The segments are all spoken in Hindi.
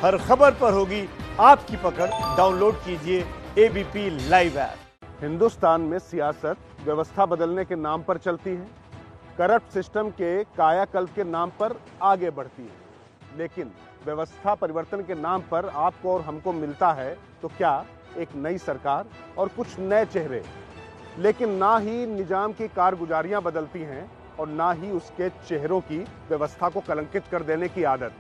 हर खबर पर होगी आपकी पकड़। डाउनलोड कीजिए एबीपी लाइव ऐप। हिंदुस्तान में सियासत व्यवस्था बदलने के नाम पर चलती है, करप्ट सिस्टम के कायाकल्प के नाम पर आगे बढ़ती है, लेकिन व्यवस्था परिवर्तन के नाम पर आपको और हमको मिलता है तो क्या? एक नई सरकार और कुछ नए चेहरे। लेकिन ना ही निजाम की कारगुजारियां बदलती हैं और ना ही उसके चेहरों की व्यवस्था को कलंकित कर देने की आदत।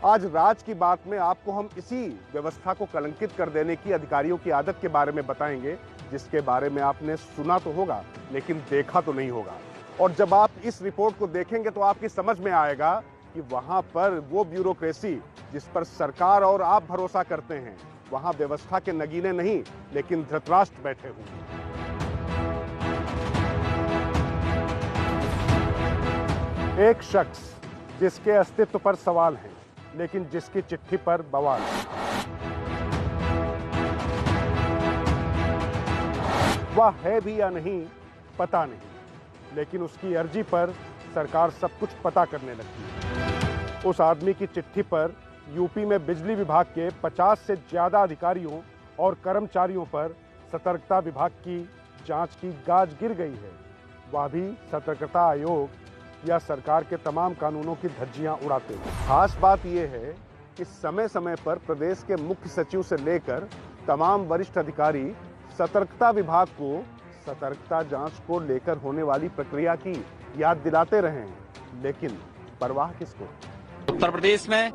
आज राज की बात में आपको हम इसी व्यवस्था को कलंकित कर देने की अधिकारियों की आदत के बारे में बताएंगे, जिसके बारे में आपने सुना तो होगा लेकिन देखा तो नहीं होगा। और जब आप इस रिपोर्ट को देखेंगे तो आपकी समझ में आएगा कि वहां पर वो ब्यूरोक्रेसी जिस पर सरकार और आप भरोसा करते हैं, वहां व्यवस्था के नगीने नहीं लेकिन धृतराष्ट्र बैठे हुए हैं। एक शख्स जिसके अस्तित्व पर सवाल है लेकिन जिसकी चिट्ठी पर बवाल है। वह है भी या नहीं पता नहीं, लेकिन उसकी अर्जी पर सरकार सब कुछ पता करने लगती है। उस आदमी की चिट्ठी पर यूपी में बिजली विभाग के 50 से ज्यादा अधिकारियों और कर्मचारियों पर सतर्कता विभाग की जांच की गाज गिर गई है। वह भी सतर्कता आयोग या सरकार के तमाम कानूनों की धज्जियां उड़ाते हैं। खास बात यह है कि समय समय पर प्रदेश के मुख्य सचिव से लेकर तमाम वरिष्ठ अधिकारी सतर्कता विभाग को सतर्कता जांच को लेकर होने वाली प्रक्रिया की याद दिलाते रहे हैं, लेकिन परवाह किसको? उत्तर प्रदेश में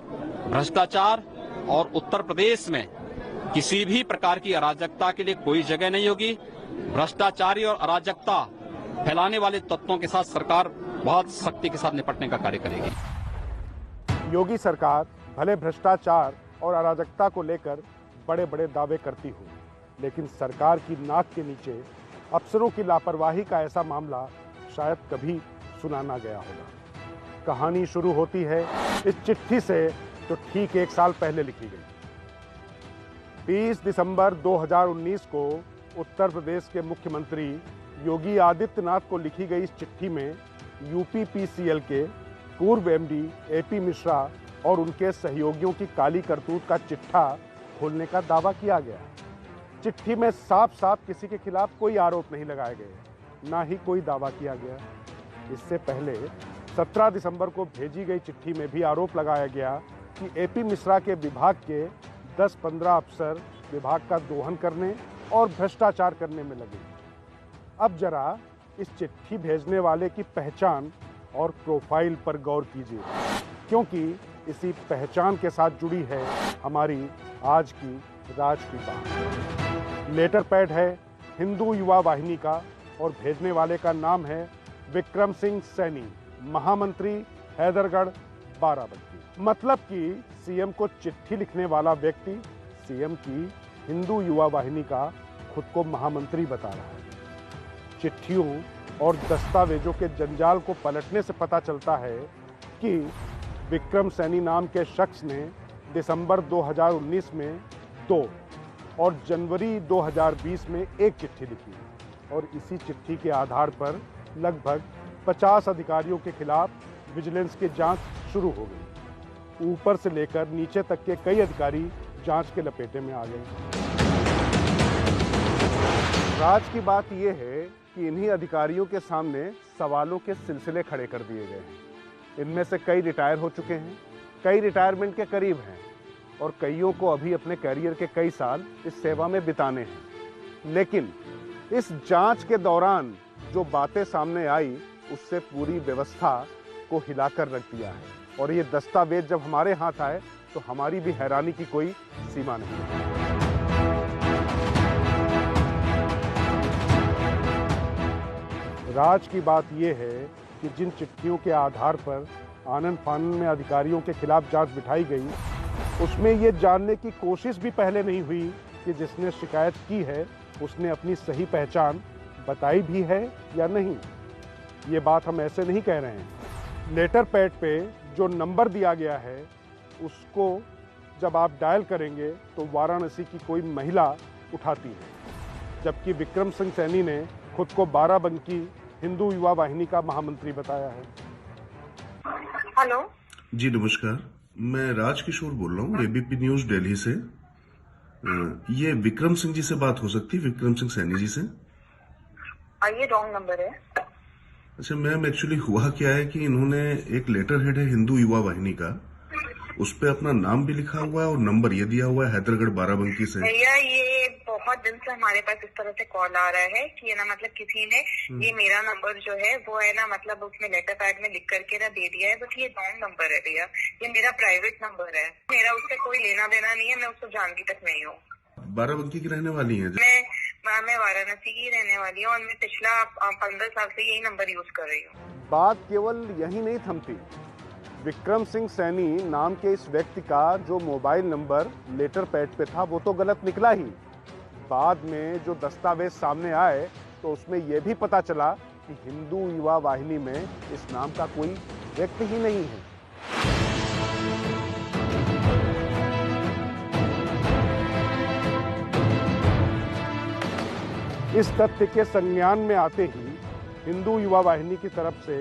भ्रष्टाचार और उत्तर प्रदेश में किसी भी प्रकार की अराजकता के लिए कोई जगह नहीं होगी। भ्रष्टाचारी और अराजकता फैलाने वाले तत्वों के साथ सरकार बहुत सख्ती के साथ निपटने का कार्य करेगी। योगी सरकार भले भ्रष्टाचार और अराजकता को लेकर बड़े बड़े दावे करती हो, लेकिन सरकार की नाक के नीचे अफसरों की लापरवाही का ऐसा मामला शायद कभी सुना ना गया होगा। कहानी शुरू होती है इस चिट्ठी से जो ठीक 1 साल पहले लिखी गई। 30 दिसंबर 2019 को उत्तर प्रदेश के मुख्यमंत्री योगी आदित्यनाथ को लिखी गई इस चिट्ठी में यूपीपीसीएल के पूर्व एमडी एपी मिश्रा और उनके सहयोगियों की काली करतूत का चिट्ठा खोलने का दावा किया गया। चिट्ठी में साफ साफ किसी के खिलाफ कोई आरोप नहीं लगाए गए, ना ही कोई दावा किया गया। इससे पहले 17 दिसंबर को भेजी गई चिट्ठी में भी आरोप लगाया गया कि एपी मिश्रा के विभाग के 10-15 अफसर विभाग का दोहन करने और भ्रष्टाचार करने में लगे। अब जरा इस चिट्ठी भेजने वाले की पहचान और प्रोफाइल पर गौर कीजिए, क्योंकि इसी पहचान के साथ जुड़ी है हमारी आज की राज की बात। लेटर पैड है हिंदू युवा वाहिनी का और भेजने वाले का नाम है विक्रम सिंह सैनी, महामंत्री हैदरगढ़ बाराबंकी। मतलब कि सीएम को चिट्ठी लिखने वाला व्यक्ति सीएम की हिंदू युवा वाहिनी का खुद को महामंत्री बता रहा है। चिट्ठियों और दस्तावेजों के जंजाल को पलटने से पता चलता है कि विक्रम सैनी नाम के शख्स ने दिसंबर 2019 में 2 और जनवरी 2020 में 1 चिट्ठी लिखी और इसी चिट्ठी के आधार पर लगभग 50 अधिकारियों के खिलाफ विजिलेंस की जांच शुरू हो गई। ऊपर से लेकर नीचे तक के कई अधिकारी जांच के लपेटे में आ गए। राज की बात यह है कि इन्हीं अधिकारियों के सामने सवालों के सिलसिले खड़े कर दिए गए हैं। इनमें से कई रिटायर हो चुके हैं, कई रिटायरमेंट के करीब हैं और कईयों को अभी अपने करियर के कई साल इस सेवा में बिताने हैं। लेकिन इस जांच के दौरान जो बातें सामने आई उससे पूरी व्यवस्था को हिलाकर रख दिया है और ये दस्तावेज जब हमारे हाथ आए तो हमारी भी हैरानी की कोई सीमा नहीं है। राज की बात यह है कि जिन चिट्ठियों के आधार पर आनन फानन में अधिकारियों के खिलाफ जांच बिठाई गई, उसमें ये जानने की कोशिश भी पहले नहीं हुई कि जिसने शिकायत की है उसने अपनी सही पहचान बताई भी है या नहीं। ये बात हम ऐसे नहीं कह रहे हैं। लेटर पैड पे जो नंबर दिया गया है उसको जब आप डायल करेंगे तो वाराणसी की कोई महिला उठाती है, जबकि विक्रम सिंह सैनी ने खुद को बाराबंकी हिंदू युवा वाहिनी का महामंत्री बताया है। हेलो जी नमस्कार, मैं राजकिशोर बोल रहा हूँ, एबीपी न्यूज दिल्ली से। ये विक्रम सिंह जी से बात हो सकती है? विक्रम सिंह सैनी जी से? ये रॉन्ग नंबर है। अच्छा मैम, एक्चुअली हुआ क्या है कि इन्होंने एक लेटर हेड है हिंदू युवा वाहिनी का, उस पे अपना नाम भी लिखा हुआ है और नंबर ये दिया हुआ है हैदरगढ़ बाराबंकी से। भैया ये बहुत दिन से हमारे पास इस तरह से कॉल आ रहा है कि ना मतलब किसी ने ये मेरा नंबर जो है वो है ना मतलब उसमें लेटर पैड में लिख करके ना दे दिया है, बट ये रॉन्ग नंबर है भैया। ये मेरा प्राइवेट नंबर है, मेरा उससे कोई लेना देना नहीं है, मैं उसको जानती तक नहीं हूँ। बाराबंकी की रहने वाली है? मैं वाराणसी की रहने वाली हूँ और मैं पिछला 15 साल से यही नंबर यूज कर रही हूँ। बात केवल यही नहीं थमती। विक्रम सिंह सैनी नाम के इस व्यक्ति का जो मोबाइल नंबर लेटर पैड पे था वो तो गलत निकला ही, बाद में जो दस्तावेज सामने आए तो उसमें यह भी पता चला कि हिंदू युवा वाहिनी में इस नाम का कोई व्यक्ति ही नहीं है। इस तथ्य के संज्ञान में आते ही हिंदू युवा वाहिनी की तरफ से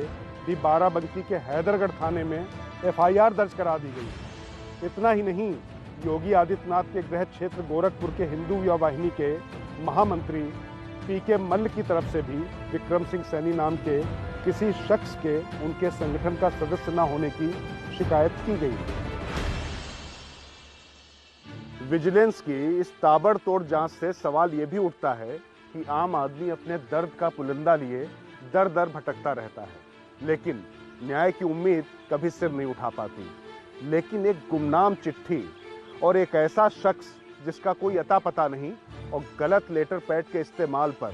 भी बाराबंकी के हैदरगढ़ थाने में एफआईआर दर्ज करा दी गई। इतना ही नहीं, योगी आदित्यनाथ के गृह क्षेत्र गोरखपुर के हिंदू युवा वाहिनी के महामंत्री पीके मल्ल की तरफ से भी विक्रम सिंह सैनी नाम के किसी शख्स के उनके संगठन का सदस्य न होने की शिकायत की गई। विजिलेंस की इस ताबड़तोड़ जांच से सवाल यह भी उठता है कि आम आदमी अपने दर्द का पुलिंदा लिए दर दर भटकता रहता है, लेकिन न्याय की उम्मीद कभी सिर नहीं उठा पाती। लेकिन एक गुमनाम चिट्ठी और एक ऐसा शख्स जिसका कोई अता पता नहीं और गलत लेटर पैड के इस्तेमाल पर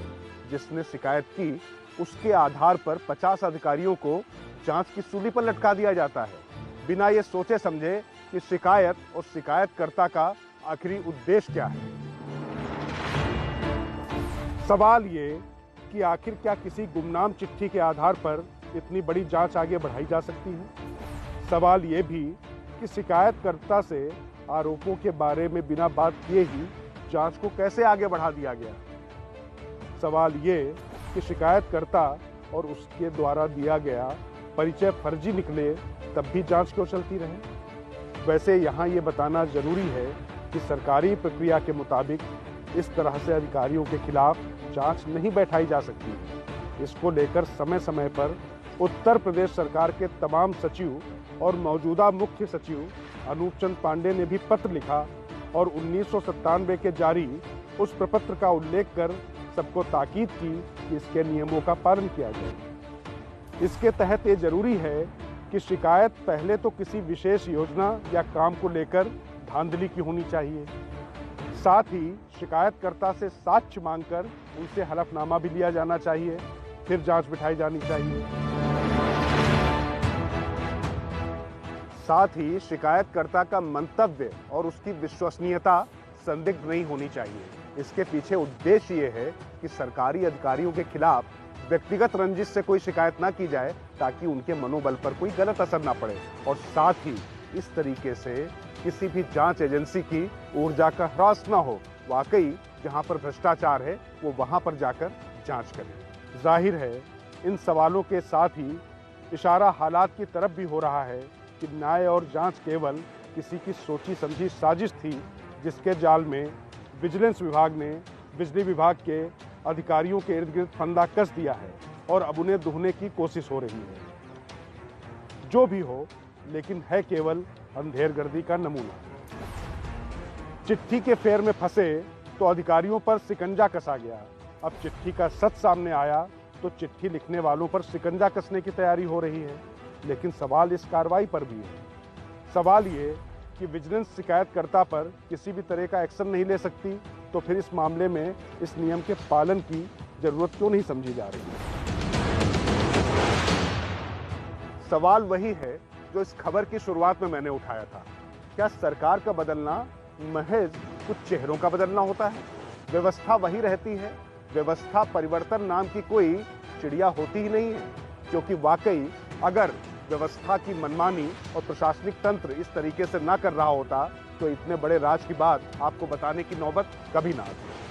जिसने शिकायत की, उसके आधार पर 50 अधिकारियों को जांच की सूली पर लटका दिया जाता है, बिना ये सोचे समझे कि शिकायत और शिकायतकर्ता का आखिरी उद्देश्य क्या है। सवाल ये कि आखिर क्या किसी गुमनाम चिट्ठी के आधार पर इतनी बड़ी जांच आगे बढ़ाई जा सकती है? सवाल ये भी कि शिकायतकर्ता से आरोपों के बारे में बिना बात किए ही जांच को कैसे आगे बढ़ा दिया गया? सवाल ये कि शिकायतकर्ता और उसके द्वारा दिया गया परिचय फर्जी निकले तब भी जांच क्यों चलती रहे? वैसे यहाँ ये बताना जरूरी है कि सरकारी प्रक्रिया के मुताबिक इस तरह से अधिकारियों के खिलाफ जांच नहीं बैठाई जा सकती। इसको लेकर समय समय पर उत्तर प्रदेश सरकार के तमाम सचिव और मौजूदा मुख्य सचिव अनूप चंद पांडे ने भी पत्र लिखा और 1997 के जारी उस प्रपत्र का उल्लेख कर सबको ताकीद की कि इसके नियमों का पालन किया जाए। इसके तहत ये जरूरी है कि शिकायत पहले तो किसी विशेष योजना या काम को लेकर धांधली की होनी चाहिए, साथ ही शिकायतकर्ता से साक्ष्य मांगकर उनसे हलफनामा भी लिया जाना चाहिए, फिर जांच बिठाई जानी चाहिए। साथ ही शिकायतकर्ता का मंतव्य और उसकी विश्वसनीयता संदिग्ध नहीं होनी चाहिए। इसके पीछे उद्देश्य ये है कि सरकारी अधिकारियों के खिलाफ व्यक्तिगत रंजिश से कोई शिकायत ना की जाए ताकि उनके मनोबल पर कोई गलत असर ना पड़े, और साथ ही इस तरीके से किसी भी जांच एजेंसी की ऊर्जा का ह्रास ना हो। वाकई जहां पर भ्रष्टाचार है वो वहां पर जाकर जांच करें। जाहिर है इन सवालों के साथ ही इशारा हालात की तरफ भी हो रहा है कि न्याय और जांच केवल किसी की सोची समझी साजिश थी, जिसके जाल में विजिलेंस विभाग ने बिजली विभाग के अधिकारियों के इर्द गिर्द फंदा कस दिया है और अब उन्हें दुहने की कोशिश हो रही है। जो भी हो, लेकिन है केवल अंधेरगर्दी का नमूना। चिट्ठी के फेर में फंसे तो अधिकारियों पर शिकंजा कसा गया। अब चिट्ठी का सच सामने आया तो चिट्ठी लिखने वालों पर शिकंजा कसने की तैयारी हो रही है। लेकिन सवाल इस कार्रवाई पर भी है। सवाल ये कि विजिलेंस शिकायतकर्ता पर किसी भी तरह का एक्शन नहीं ले सकती, तो फिर इस मामले में इस नियम के पालन की जरूरत क्यों नहीं समझी जा रही है? सवाल वही है जो इस खबर की शुरुआत में मैंने उठाया था। क्या सरकार का बदलना महज कुछ चेहरों का बदलना होता है? व्यवस्था वही रहती है? व्यवस्था परिवर्तन नाम की कोई चिड़िया होती ही नहीं है, क्योंकि वाकई अगर व्यवस्था की मनमानी और प्रशासनिक तंत्र इस तरीके से ना कर रहा होता तो इतने बड़े राज की बात आपको बताने की नौबत कभी ना आती।